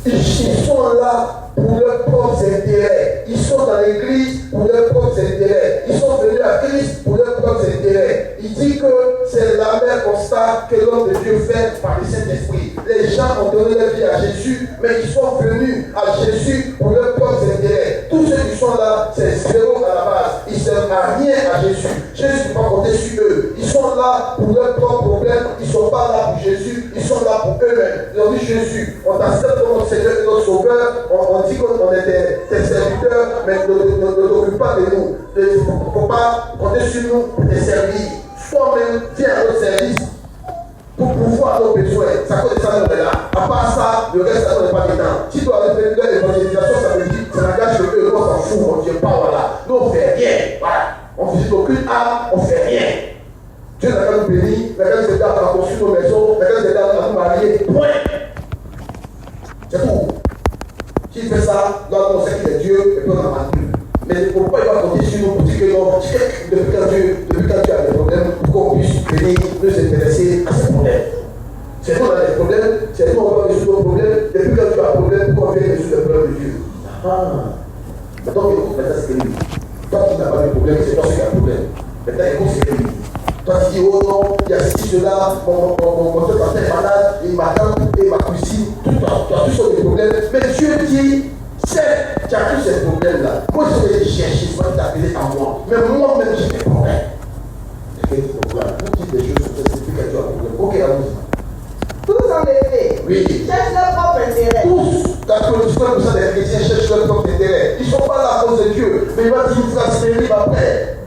Ils sont là pour leurs propres intérêts. Ils sont dans l'église pour leurs propres intérêts. Ils sont venus à Christ pour leurs propres intérêts. Il dit que c'est l'amer constat que l'homme de Dieu fait par le Saint-Esprit. Les gens ont donné leur vie à Jésus, mais ils sont venus à Jésus pour leurs propres intérêts. Tous ceux qui sont là, c'est zéro à la base. Ils ne servent à rien à Jésus. Jésus ne peut pas compter sur eux. Ils sont là pour leurs propres problèmes. Ils ne sont pas là pour Jésus. Ils sont là pour eux-mêmes. Ils ont dit Jésus, on t'accepte comme notre Seigneur et notre Sauveur. On dit qu'on est tes serviteurs, mais ne t'occupe pas de nous. Il ne faut pas compter sur nous pour te servir. Toi-même, viens à notre service pour pouvoir nos besoins. Ça cause de ça, on est là. À part ça, le reste, ça n'est pas dedans. Si tu as fait de l'évangélisation, ça veut dire ça n'engage que eux. Nous, on s'en fout, on ne vient pas, voilà. Nous, on ne fait rien. Voilà. On ne visite aucune âme, on ne fait rien. Dieu n'a qu'à nous bénir, n'a qu'à nous aider à construire nos maisons, n'a qu'à nous aider à nous marier. Point. C'est tout. S'il fait ça, là, on sait qu'il est Dieu et puis on n'en parle plus. Mais pourquoi il va compter sur nous pour dire que non, depuis quand Dieu a des problèmes, pour qu'on puisse venir nous intéresser à ces problèmes. C'est nous, on a des problèmes, c'est nous, on va résoudre nos problèmes. Depuis quand tu as un problème, pourquoi on vient résoudre les problèmes de Dieu? Maintenant, écoute, maintenant c'est lui. Toi qui n'as pas de problème, c'est toi qui as un problème. Maintenant, écoute, c'est lui. Toi qui dis, oh non, il y a ceci, cela, mon soeur est malade, et ma tante et ma cousine, tu as tous sortes de problèmes. Mais Dieu dit, certes, tu as tous ces problèmes-là. Moi, je vais les chercher, je vais t'appeler à moi. Mais moi-même, j'ai des problèmes. Quel problème? Tout type de choses, c'est depuis que tu as un problème. Ok, allons-y. Tous en effet, oui, cherchent leur propre intérêt. Tous, 99% des chrétiens cherchent leur propre intérêt. Ils ne sont pas là à cause de Dieu. Mais il va dire une phrase terrible après.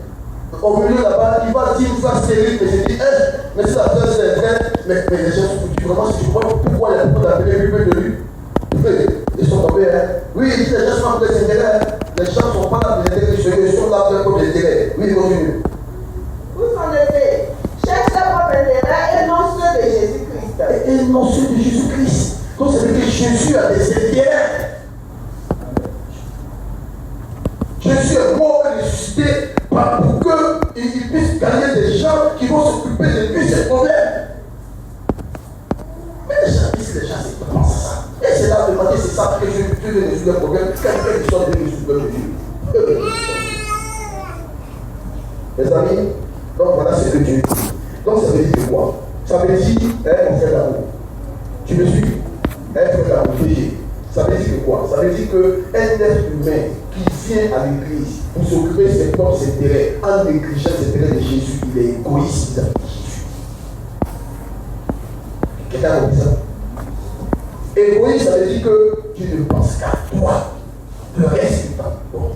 Au milieu là-bas, il va dire une phrase terrible. Mais j'ai dit, mais si la phrase est vraie, mais les gens sont foutus. Vraiment, si tu vois pourquoi il y a beaucoup d'appelés lui de lui. Ils sont tombés, Oui, il dit les gens sont pour les intérêts. Les gens ne sont pas là pour les intérêts. Ils sont là pour leur propre intérêt. Oui, continue. Tous en effet, cherchent leur propre intérêt et non ceux de Jésus-Christ. Et non ceux de Jésus-Christ. Donc ça veut dire que Jésus a des intérêts. Jésus est mort et ressuscité pour qu'il puisse gagner des gens qui vont s'occuper de lui, ses problèmes. Mais les gens disent, les gens, c'est comment ça? Et c'est là de demander, c'est ça que Dieu veut résoudre le problème. Quelqu'un qui sort de résoudre le Dieu. Mes amis, donc voilà ce que Dieu dit. Donc ça veut dire quoi? Ça veut dire, mon frère d'amour. Tu me suis? Frère d'amour, ça veut dire quoi? Ça veut dire qu'un être humain qui vient à l'église pour s'occuper de ses propres intérêts en négligeant les intérêts de Jésus, il est égoïste vis-à-vis de Jésus. Quelqu'un a compris ça? Égoïste, ça veut dire que tu ne penses qu'à toi. Le reste, tu t'en fous.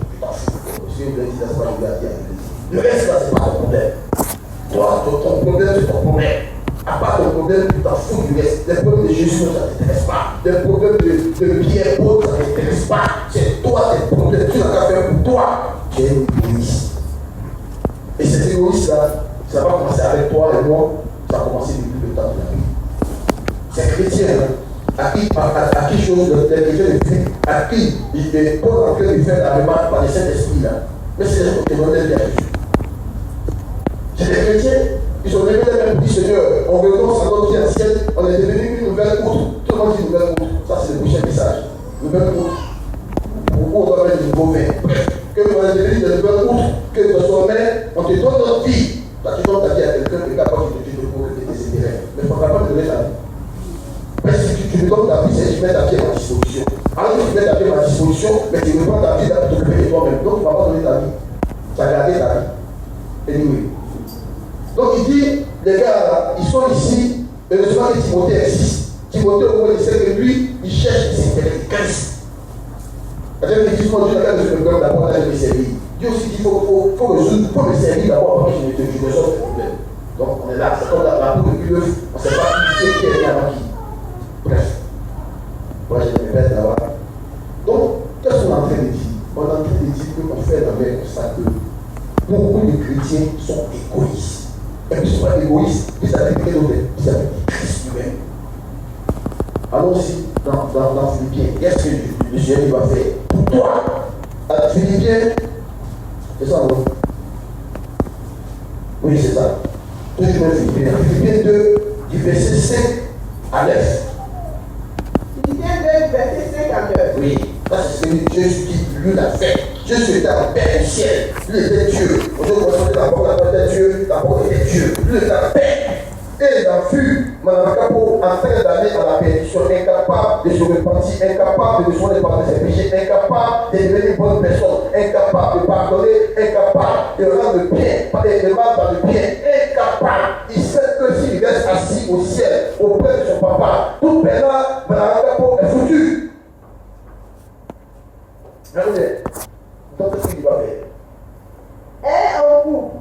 Monsieur le dit, ça va dire. Le reste, là, c'est pas ton problème. Toi, ton problème, c'est ton problème. À part ton problème, tu t'en fous du reste. Les problèmes de Jésus, ça ne t'intéresse pas. Les problèmes de Pierre, autres, ça ne t'intéresse pas. C'est toi, tes problèmes. Tu n'as qu'à faire pour toi. Tu es égoïste. Et cet égoïste-là, ça va commencer avec toi et moi. Ça va commencer depuis le temps de la vie. C'est chrétien, à qui chose, les chrétiens de vie, à qui Paul en train de faire la remarque par le Saint-Esprit là. Mais c'est les gens qui donnent leur vie à Jésus. C'est des chrétiens. Ils sont venus les mêmes dit Seigneur, on renonce à notre vie ancienne, on est devenu une nouvelle outre. Tout le monde dit nouvelle outre. Ça, c'est le prochain message. Nouvelle outre. Pourquoi on doit mettre du nouveau vin? Que on est devenu de nouvelles outre, que de son mère, on te donne notre vie. Quand tu donnes ta vie à quelqu'un, tu es capable de te dire pour que tes intérêts. Mais il ne faudra pas te donner ta vie. Parce que tu me donnes ta vie, c'est que tu mets ta vie à ma disposition. Alors que tu mets ta vie à ma disposition, mais tu me prends ta vie pour t'occuper de toi-même. Donc tu ne vas pas donner ta vie. Tu as gardé ta vie. Anyway. Donc il dit, les gars là, ils sont ici, et le soir que Timothée existe. Timothée au moins il sait que lui, il cherche les intérêts de Christ. C'est-à-dire qu'il dit, moi Dieu n'a qu'à résoudre le problème d'abord, là je vais servir. Dieu aussi dit, il faut résoudre, il faut me servir d'abord, avant que je me sorte le problème. Donc on est là, c'est comme la boue depuis l'œuf, on ne sait pas qui est avant qui. Bref. Moi je me répète là-bas. Donc, qu'est-ce qu'on est en train de dire? On est en train de dire qu'on fait la même constat que beaucoup de chrétiens sont égoïstes. Et puis, ils ne sont pas égoïstes, ils avaient quel autre? Ils avaient Christ lui-même. Allons-y dans Philippiens. Qu'est-ce que le Seigneur va faire pour toi? À Philippiens, c'est ça, non? Oui, c'est ça. Toujours Philippiens. Philippiens 2, du verset 5 à 9. Philippiens 2, verset 59. Oui, ça c'est ce que Jésus dit, lui l'a fait. Jésus était un Père du ciel. Lui était Dieu. Aujourd'hui, on va d'abord la porte était Dieu, la porte était Dieu. Lui était un Père. Et il a vu Mme Capo en train d'aller à la perdition, incapable de se repentir, incapable de se départir de ses péchés, incapable de devenir une bonne personne, incapable de pardonner, incapable de rendre le bien, de mal dans le bien, incapable. Il sait que s'il reste assis au ciel, auprès de son papa, tout là, Mme Capo est foutu. Regardez. Donc, qu'est-ce qu'il va faire? Et en couple,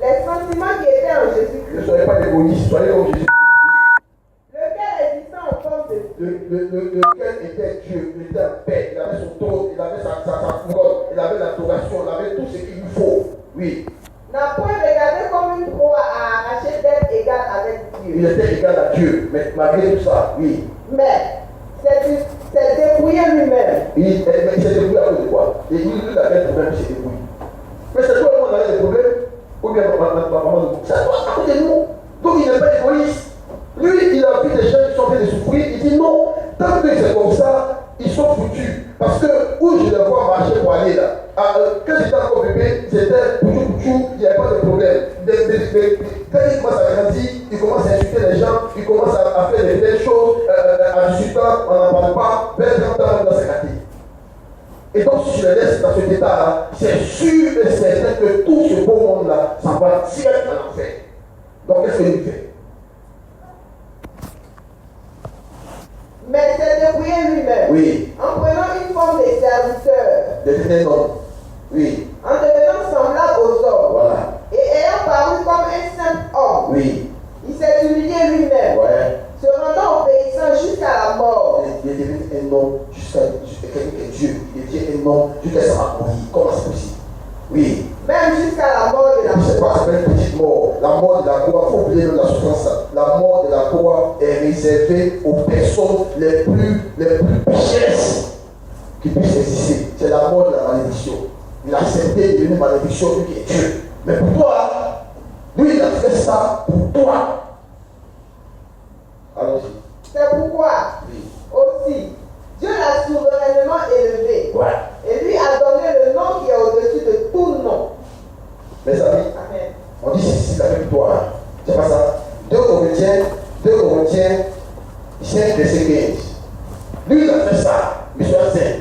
les sentiments qui étaient en Jésus-Christ. Ne soyez pas égoïstes, soyez comme Jésus. Lequel existait en forme de Lequel était Dieu, il était un Père, il avait son trône, il avait sa couronne, il avait l'adoration, il avait tout ce qu'il lui faut. Oui. n'a point regardé comme une proie à arracher d'être égal avec Dieu. Il était égal à Dieu, mais malgré tout ça, oui. Mais c'est dépouillé lui-même. Il s'est débrouillé à cause de quoi? Et il avait le problème, il s'est débrouillé. Mais c'est toi qui avait des problèmes, ou bien maman, c'est à toi, à côté de nous. Donc il n'est pas égoïste. Lui, il a vu des gens qui sont en train de souffrir, il dit non, tant que c'est comme ça, ils sont foutus. Parce que où je les vois marcher pour aller là, quand j'étais encore bébé, c'était pouchou, il n'y avait pas de problème. Quand il commence à grandir, il commence à insulter les gens, il commence à faire des belles choses, à 18 ans, on n'en parle pas, vers 30 ans, on doit s'écarter. Et donc, si je le laisse dans cet état-là, c'est sûr et certain que tout ce beau monde-là s'en va direct dans l'enfer. Donc, qu'est-ce qu'il fait? Mais c'est dépouillé lui-même. Oui. En prenant une forme de serviteur. Devenez homme. Oui. En devenant semblable aux hommes. Voilà. Et ayant paru comme un simple homme. Oui. Il s'est humilié lui-même. Ouais. Se rendant obéissant jusqu'à la mort. Il est devenu un homme jusqu'à quelqu'un qui est Dieu. Il devient un homme jusqu'à sa mort. Comment c'est possible? Oui. Même jusqu'à la mort de la C'est croix. pas une petite mort. La mort de la croix, il faut oublier la souffrance. La mort de la croix est réservée aux personnes les plus pièces qui puissent exister. C'est la mort de la malédiction. Il a accepté de devenir malédiction, lui qui est Dieu. Mais pour toi, lui il a fait ça pour toi. Allons-y. C'est pourquoi, Oui. aussi, Dieu l'a souverainement élevé. Ouais. Et lui a donné le nom qui est au-dessus de tout nom. Mes amis, Amen. on dit c'est la victoire. C'est pas ça. 2 Corinthiens 5, verset 15. Lui, il a fait ça, mais sois saint.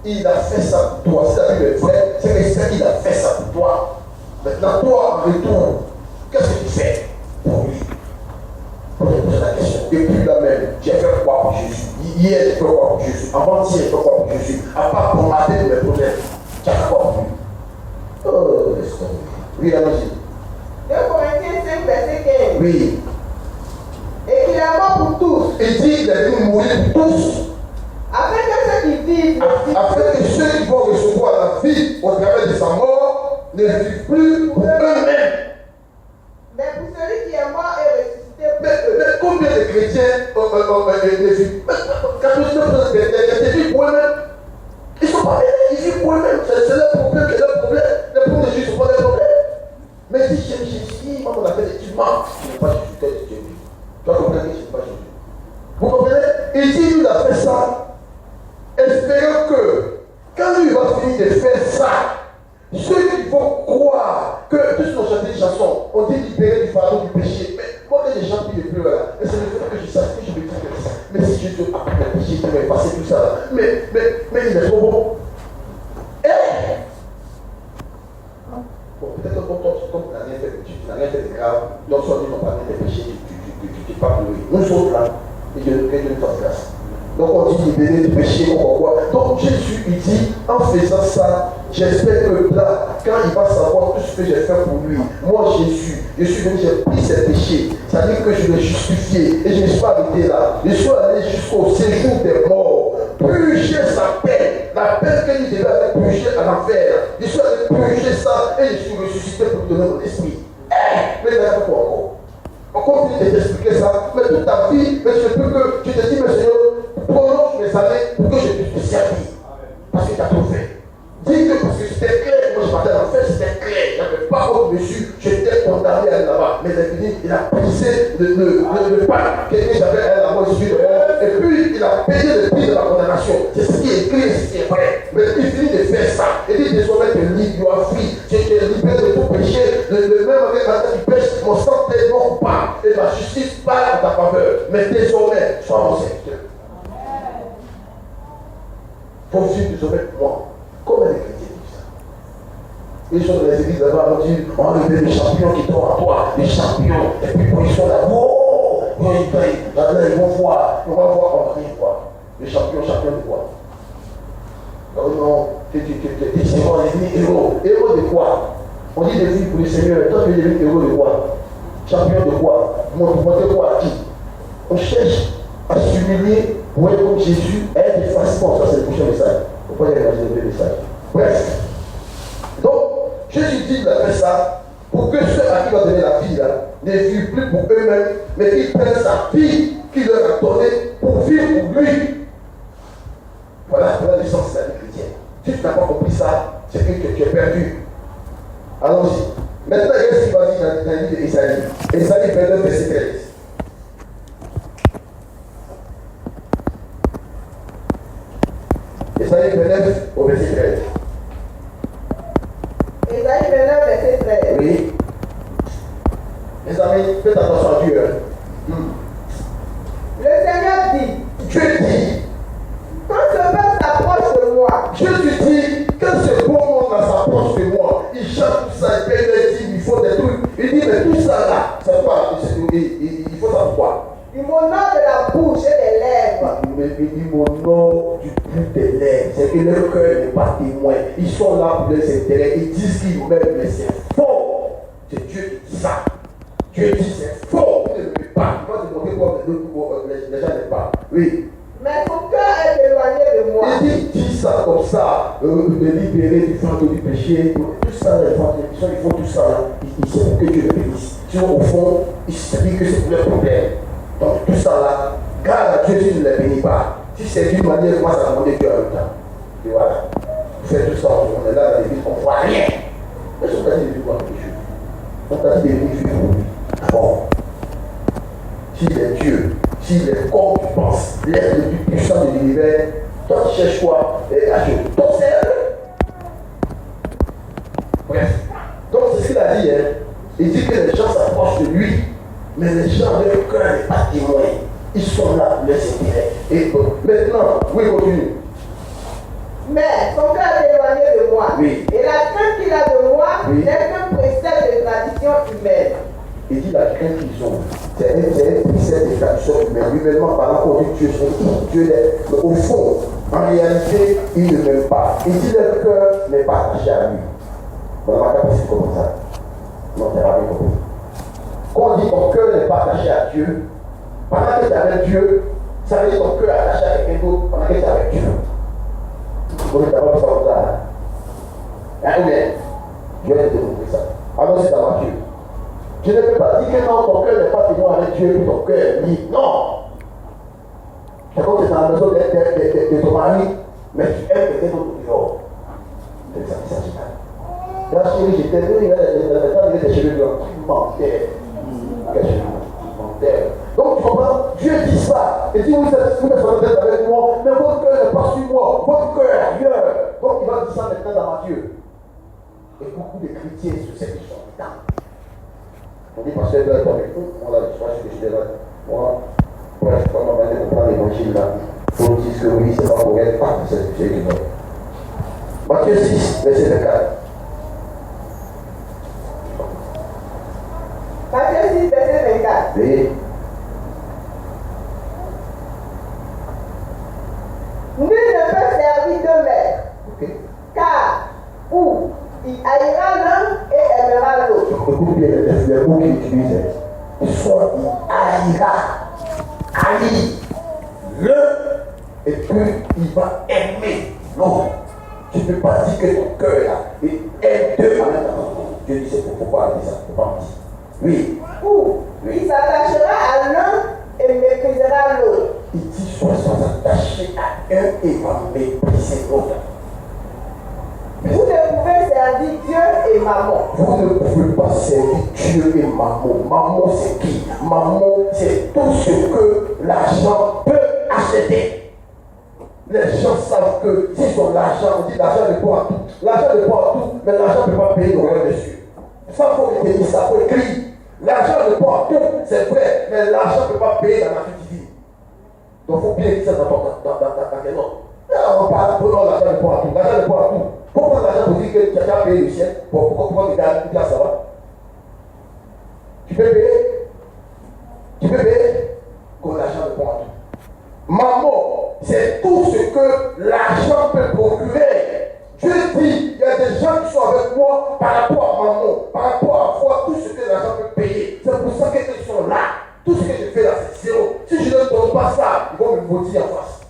Il a fait ça pour toi. Si la Bible est vraie, c'est que il a fait ça pour toi. Maintenant, toi, en retour, qu'est-ce que tu fais pour lui? Pour te poser la question. Depuis là même, j'ai fait quoi pour Jésus? Hier, j'ai fait quoi pour Jésus? Avant-hier, j'ai fait quoi pour Jésus? À part pour mater mes problèmes, tu as fait quoi pour lui? Oh, laisse tomber. Oui, allons-y. 2 Corinthiens 5, verset 15. Oui. Et qu'il est mort pour tous. Il dit qu'il est venu mourir pour tous. Afin que ceux qui vivent, Afin que ceux qui vont recevoir la vie au travers de sa mort ne vivent plus pour eux-mêmes. mais pour celui qui est mort et ressuscité, Mais combien de chrétiens ne vivent? 99% des chrétiens vivent pour eux-mêmes. Ils sont pas ils vivent pour eux-mêmes. C'est leur problème, c'est leur problème. Les problèmes de Jésus ne sont pas des problèmes. Mais si j'aime Jésus, moi on appelle des humains. Je n'ai pas Jésus, tel que Jésus. Tu vas comprendre que je n'ai pas Jésus. Vous comprenez? Il dit, il a fait ça. Espérons que, quand lui va finir de faire ça, ceux qui vont croire que tous nos chantés de chansons, on dit libérer du fardeau du péché. Mais moi, quand j'ai chanté le pleurs là, c'est le fait que je sache que je me dis que ça. Mais si Jésus a pris le péché, il va passer tout ça là. Mais il est trop bon. Bon, peut-être que comme tu n'as rien fait, tu n'as rien fait de grave, donc soit tu n'as pas rien de péché, tu n'es pas pleuré. Nous autres là, et que Dieu nous fasse grâce. Donc on dit libérer du péché, quoi. Donc Jésus, il dit, en faisant ça, j'espère que là, quand il va savoir tout ce que j'ai fait pour lui, moi Jésus, je suis venu, j'ai pris ses péchés, c'est-à-dire que je l'ai justifié, et je ne suis pas arrêté là, je suis allé jusqu'au séjour des morts, purger sa peine, la peine qu'il devait aller purger à l'enfer, je suis allé purger ça, et je suis ressuscité pour donner mon esprit. Mais il n'y a pas encore. On continue de t'expliquer ça, mais toute ta vie, mais je peux que tu te dis, mais Seigneur, prolonge mes années pour que je puisse te servir. Parce que tu as trop fait. Dis que parce que c'était clair, moi je partais en fait, c'était clair. Il n'y avait pas autre mesure, j'étais condamné à aller là-bas. Mais il a brisé le pas. Quelqu'un j'avais un là-bas, je suis dehors, et puis il a payé le prix de la condamnation. C'est ce qui est écrit, c'est ce qui est vrai. Mais il finit de faire ça. Il dit désormais que you are free. Tu es libéré de tout péché. Le même avec la tête du péché, mon sang t'est non pas. Et ma justice parle en ta faveur. Mais désormais, sois mon serviteur. Il faut vivre désormais pour moi. Comment les chrétiens disent ça? Ils sont dans les églises là-bas, on dit, on va lever les champions qui tombent à toi, les champions. Et puis quand ils sont là, oh, là, ils vont voir, on va voir, on va rien voir. Les champions de quoi? Non, non, tu es héros. Héros de quoi? On dit des vies pour le Seigneur, toi tu es devenu héros de quoi? Champion de quoi? Montrer quoi à qui? On cherche à s'humilier pour être comme Jésus, être facilement. Ça, c'est le prochain message. Il ne faut pas y imaginer le message. Bref. Donc, Jésus dit qu'il a fait ça pour que ceux à qui il va donner la vie là, ne vivent plus pour eux-mêmes, mais qu'ils prennent sa vie qu'il leur a donnée pour vivre pour lui. Voilà l'essence de la vie chrétienne. Si tu n'as pas compris ça, c'est que tu es perdu. Allons-y. Maintenant, qu'est-ce qu'il va dire dans le livre d'Ésaïe? Ésaïe 29, verset 13. Ésaïe 29 au verset 13. Ésaïe 29, verset 13. Oui. Mes amis, faites attention à Dieu. Le Seigneur dit, Dieu dit, quand ce peuple s'approche de moi, Jésus dit, quand ce bon monde s'approche de moi, il chante tout ça, il paye les dîmes, il faut des trucs. Il dit, mais tout ça là, c'est pas, il faut savoir quoi? il m'honore de la bouche et des lèvres. Il m'honore du bout des lèvres. C'est que leur cœur n'est pas témoin. Ils sont là pour leurs intérêts. Ils disent qu'ils m'aiment, mais c'est faux. C'est Dieu qui dit ça. Dieu dit c'est faux. Vous ne m'aimez pas. Il va te montrer quoi les gens n'aiment pas. Oui. Mais ton cœur est éloigné de moi. Il dit ça comme ça, me libérer du fardeau du péché. Tout ça, ils font tout ça. Ils savent pour que Dieu le bénisse. Sinon, au fond, ils se disent que c'est pour leur problème. Donc tout ça là, grâce à Dieu, si tu ne les bénis pas, si c'est d'une manière, moi ça va demander Dieu à le temps. Et voilà. Vous faites tout ça, on est là dans l'église, on ne voit rien. Mais on t'a dit de vivre quelque chose. On t'a dit de vivre pour lui. D'abord, s'il est Dieu, s'il est comme tu penses, l'être le plus puissant de l'univers, toi tu cherches quoi? À Dieu. Donc c'est bref. Donc c'est ce qu'il a dit, hein. Il dit que les gens s'approchent de lui. Mais les gens, leur cœur n'est pas témoin. Ils sont là pour les intérêts. Et maintenant, oui, continue. Mais son cœur est éloigné de moi. Oui. Et la crainte qu'il a de moi Oui. n'est qu'un précepte de tradition humaine. Il dit la crainte qu'ils ont. C'est un précepte de tradition humaine. Humainement parlant, on dit Dieu est Dieu est. Mais au fond, en réalité, il ne m'aime pas. Il dit leur cœur n'est pas attaché à lui. On n'a pas compris comme ça. Non, tu n'as pas bien compris. Quand on dit ton cœur n'est pas attaché à Dieu, pendant que tu es avec Dieu, ça veut dire ton cœur est attaché à quelqu'un d'autre pendant que tu es avec Dieu. Vous ne savez pas ça. Hein, ou bien, Dieu va te démontrer ça. Alors c'est dans Dieu. Je ne peux pas dire que non, ton cœur n'est pas témoin avec Dieu, puis ton cœur est libre. Non. C'est comme tu es dans la maison de ton mari, mais tu aimes quelqu'un d'autre dehors. C'est ça qui s'agit là. Là, chérie, j'étais venu, il avait des cheveux blancs. Tu mentais. Donc tu comprends, Dieu dit ça. Et si vous êtes avec moi, mais votre cœur n'est pas sur moi, votre cœur est ailleurs. Donc il va dire ça maintenant dans Matthieu. Et beaucoup de chrétiens sur cette question là. On dit parce que là, on a le choix que je suis là. Moi, bref, quand on va aller comprendre l'évangile là, il faut dire que oui, c'est pas correct, pas que c'est ce que j'ai dit. Matthieu 6, verset 24. Matthieu 6, verset 24. Oui. Nul ne peut servir deux maîtres. Okay. Car, ou il haïra l'un et aimera l'autre. Écoute bien les mots qu'il utilise. Soit il haïra, haïr l'un, et puis il va aimer l'autre. Tu ne peux pas dire que ton cœur là est deux en même temps. Dieu dit c'est pourquoi il dit ça, faut pas dire. Oui. Ou il s'attachera à l'un et méprisera l'autre. Il dit soit s'attacher à un et va mépriser l'autre. Vous ne pouvez servir Dieu et maman. Vous ne pouvez pas servir Dieu et maman. Maman c'est qui? Maman c'est tout ce que l'argent peut acheter. Les gens savent que s'ils ont l'argent, on dit l'argent ne peut à tout. L'argent ne peut à tout, mais l'argent ne peut pas payer le royaume des cieux. Ça, il faut retenir ça, il faut écrire. L'argent ne peut à tout, c'est vrai, mais l'argent ne peut pas payer la nature divine. Donc il faut bien dire ça dans quel nom. On parle pour l'argent ne peut à tout. L'argent ne peut à tout. Pourquoi l'argent pour dire que tu as déjà payé le ciel? Pourquoi tu as ça va? Tu peux payer? Tu peux payer? Que l'argent ne peut à tout. Maman, c'est tout ce que l'argent peut procurer. Dieu dit, il y a des gens qui sont avec moi par rapport à maman, par rapport à voir tout ce que l'argent peut payer. C'est pour ça qu'ils sont là. Tout ce que je fais là, c'est zéro. Si je ne donne pas ça, ils vont me maudire en face.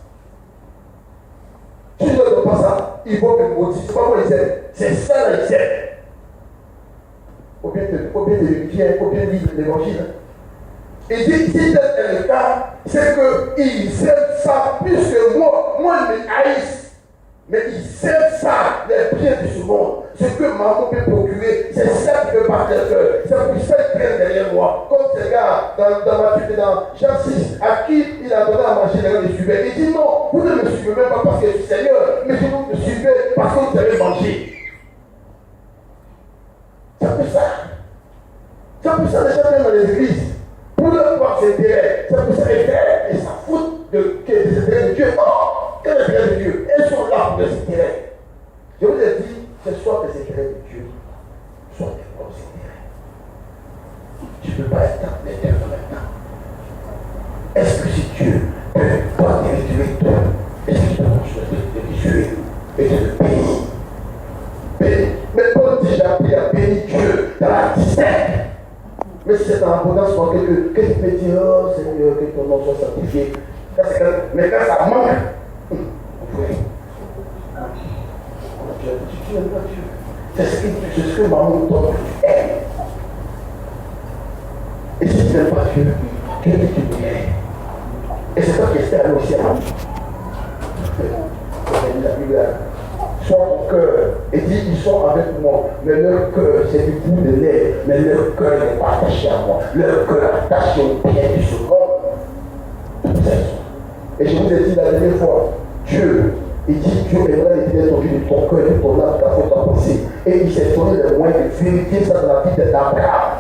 Si je ne donne pas ça, ils vont me maudire. C'est pas moi ils aiment. C'est ça là, ils aiment. Il faut bien vérifier, il faut bien lire l'évangile. Il dit, si tel est le cas, c'est qu'ils aiment ça plus que moi. Moi, ils me haïssent. Mais ils aiment ça, les biens de ce monde. Ce que maman peut procurer, c'est ça qui peut battre le cœur. C'est pour ça qu'ils prennent derrière moi. Comme ces gars dans Matthieu, dans Jean 6, à qui il a donné à manger, les suivait. Il dit non, vous ne me suivez même pas parce que je suis Seigneur, mais vous me suivez parce que vous avez mangé. C'est pour ça. C'est pour ça que les gens viennent dans les églises. Pour leur voir ses intérêts. C'est pour ça qu'ils s'en foutent des intérêts de Dieu. Oh! Quel est l'intérêt de Dieu? Elles sont là pour les intérêts. Je vous ai dit, c'est soit les intérêts de Dieu, soit tes propres intérêts. Tu ne peux pas être dans les deux en même temps. Est-ce que si Dieu peut toi t'étudier toi, est-ce que tu peux continuer de tuer et de te bénir? Mais Paul dit, j'ai appris à bénir Dieu dans la discipline. Mais si c'est dans l'abondance pour que tu peux dire, oh Seigneur, que ton nom soit sanctifié. Mais quand ça manque, oui. Tu n'aimes pas Dieu. C'est ce que maman donne. Et si tu n'aimes pas Dieu, Dieu dit que tu aimes. Et c'est toi qui espères aller au ciel. La Bible, soit ton cœur. Et dit, ils sont avec moi. Mais leur cœur, c'est du bout de lait. Mais leur cœur n'est pas attaché à moi. Leur cœur est attaché au bien de ce monde. Et je vous ai dit la dernière fois, Dieu, il dit, Dieu aimerait l'éternel ton Dieu de ton cœur, de ton âme, de ta foi, de ta pensée. Et il s'est donné les moyens de vérifier ça dans la vie d'Abraham.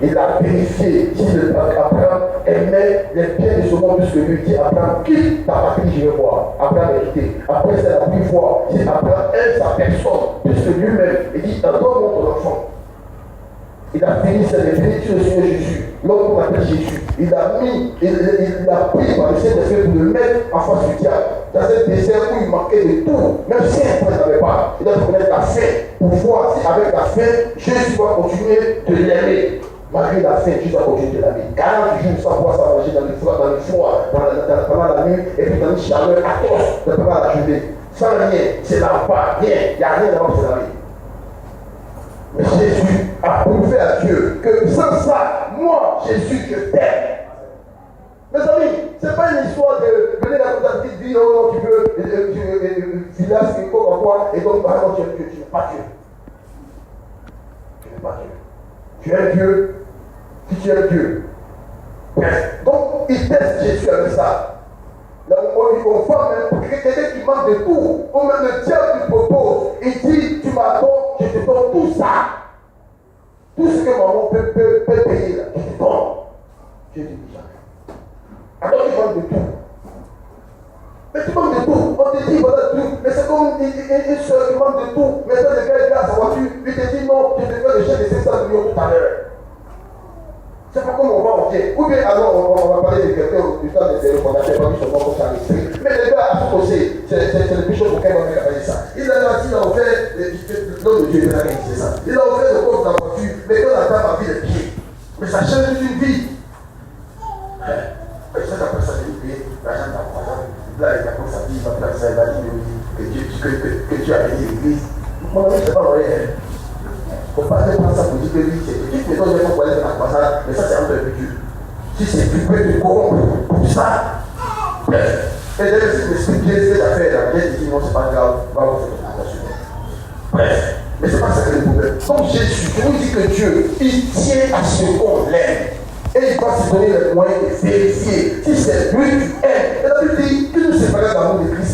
Il a vérifié si Abraham aimait les biens de ce monde plus que lui. Il dit, Abraham, quitte ta patrie, je vais voir. Abraham a quitté. Après, c'est la première fois. Si Abraham aime sa personne plus que lui-même, il dit, donne-moi ton enfant. Il a fini sa bénédiction du Seigneur Jésus. L'homme qu'on appelle Jésus. Il a pris par le Saint-Esprit pour le mettre en face du diable. Dans un désert où il manquait de tout. Même si un point n'avait pas. Il a connaître la faim. Pour voir si avec la faim, Jésus va continuer de l'aimer. Malgré la faim, Jésus va continuer de l'aimer. 40 jours sans pouvoir s'en manger dans le froid, pendant la nuit, et puis dans une chaleur atroce pendant la journée. Sans rien, c'est là pas, rien. Il n'y a rien avant c'est la vie. Mais Jésus a prouvé à Dieu que sans ça, moi, Jésus, je t'aime. Mes amis, ce n'est pas une histoire de venir à la petite vie, oh non, tu veux, village, quoi, quoi, et donc, non, tu n'es pas Dieu. Tu n'es pas Dieu. Tu es Dieu, si tu es Dieu. Donc, il teste Jésus avec ça. Là, on voit même quelqu'un qui manque de tout. On même le diable lui propose. Il dit, tu m'attends, je te donne tout ça. Tout ce que maman peut payer, là, je te donne. Je dis jamais. Alors tu manques de tout. Mais tu manques de tout. On te dit, voilà tout. Mais c'est comme une soeur qui manque de tout. Mais quand le gars est à sa voiture, lui te dit, non, je te fais le chèque de 500 millions tout à l'heure. C'est pas comme on va en dire. Ou bien alors on va parler de quelqu'un du temps des fondateurs, pas du son nom comme ça l'esprit. Mais le gars a tout posé. C'est le bishop auquel on va faire ça. Il a dit, il a offert l'homme de Dieu, il a dit ça. Il a offert le corps de la voiture, mais quand la dame a vu les pieds. Mais ça change toute une vie. Mais ça, après ça, il dit, l'argent d'un croisant. Là, il a comme sa vie, il va faire ça, il va dire que Dieu a béni l'église. Mon ami, c'est pas vrai. Il ne faut pas prendre ça pour dire que lui, c'est petite maison, je vais pas aller dans la croissance, mais ça, c'est un peu plus dur. Si c'est plus peu de corrompre pour ça, bref. Et d'ailleurs, si vous expliquez cette affaire-là, bien dit, non, c'est pas grave, on va vous faire attention. Bref. Mais c'est pas ça que le problème. Donc Jésus, je vous dis que Dieu, il tient à ce qu'on l'aime. Et il va se donner les moyens de vérifier si c'est lui qui aime. Et la Bible dit que nous séparer de l'amour de Christ.